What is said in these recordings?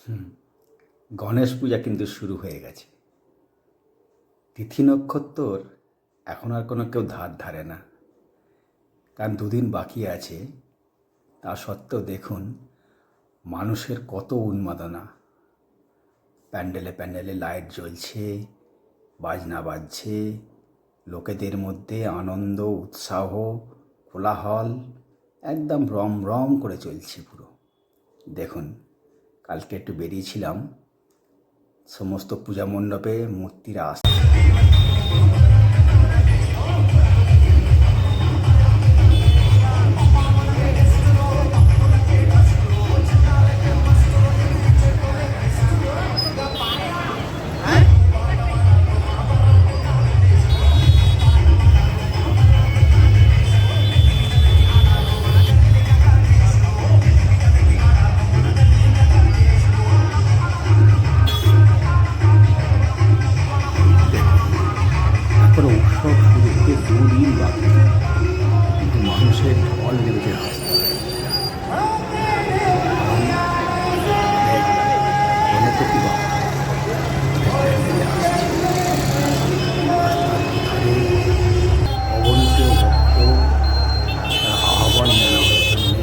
হুম, গণেশ পূজা কিন্তু শুরু হয়ে গেছে। তিথি নক্ষত্রর এখন আর কোনো কেউ ধার ধারে না, কারণ দুদিন বাকি আছে। তা সত্ত্বেও দেখুন মানুষের কত উন্মাদনা। প্যান্ডেলে প্যান্ডেলে লাইট জ্বলছে, বাজনা বাজছে, লোকেদের মধ্যে আনন্দ উৎসাহ কোলাহল একদম রম রম করে চলছে পুরো। দেখুন, কালকে একটু বেরিয়েছিলাম, সমস্ত পূজা মণ্ডপে মূর্তিরা আসছে। তারপরে উৎসব শুরু হতে দুদিন বাকি, কিন্তু মানুষের ঢল নেমেছে রাস্তায়। গণপতি বাবা প্যান্ডেলে আসছে। রাস্তার ধারে অগণিত ভক্ত তারা আহ্বান জানাবার জন্য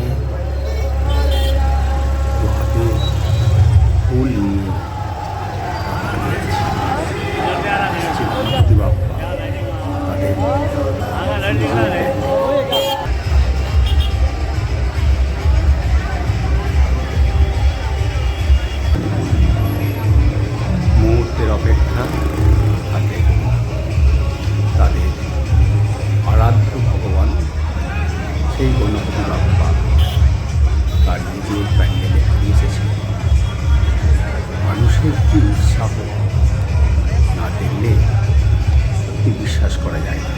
হাতে ফুল নিয়ে গণপতি বাবা মুহূর্তের অপেক্ষা থাকে। তাদের আরাধ্য ভগবান সেই গণপতি বাপ্পা তার নিজের প্যান্ডেলে এসেছে। মানুষের কি উৎসাহ না দেখলে সত্যি বিশ্বাস করা যায় না।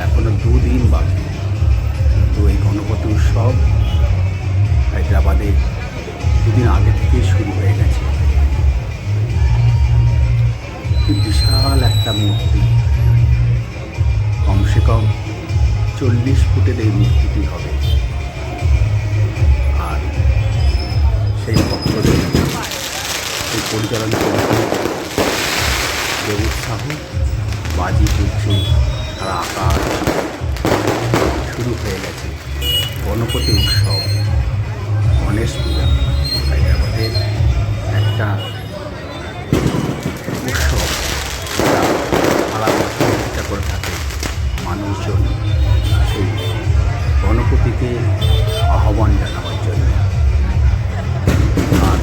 এখনো দুদিন বাকি, তো এই গণপতি উৎসব হায়দ্রাবাদে দুদিন আগে থেকে শুরু হয়ে গেছে। বিশাল একটা মূর্তি, কমসে কম 40 ফুটের এই মূর্তিটি হবে। আর সেই ভক্তদের সেই পরিচালনা করতে যে উৎসাহ, বাজি ফুটছে, সারা আকাশ শুরু হয়ে গেছে গণপতি উৎসব, গণেশ পূজা। হায়দ্রাবাদের একটা উৎসব, যা সারা বছর চেষ্টা করে থাকে মানুষজন সেই গণপতিকে আহ্বান জানাবার জন্য। আর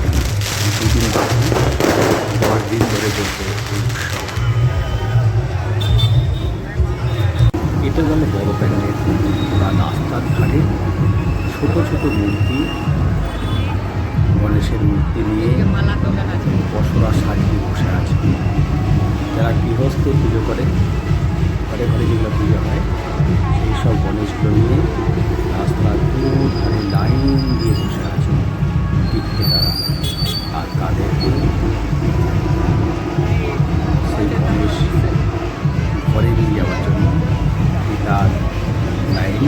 দুদিন বাকি, 10 দিন ধরে চলবে এই উৎসব। এটা গেল বড় প্যান্ডেল, আর রাস্তার ধারে ছোট ছোট মূর্তি, গণেশের মূর্তি নিয়ে বসরা সাজিয়ে বসে আছে। যারা গৃহস্থ পুজো করে, ঘরে ঘরে যেগুলো পুজো হয়, সেই সব গণেশগুলো নিয়ে রাস্তার ধারে লাইন দিয়ে বসে আছে বিক্রেতারা। আর তাদেরকে সেই গণেশ ঘরে নিয়ে যাওয়ার জন্য তার লাইন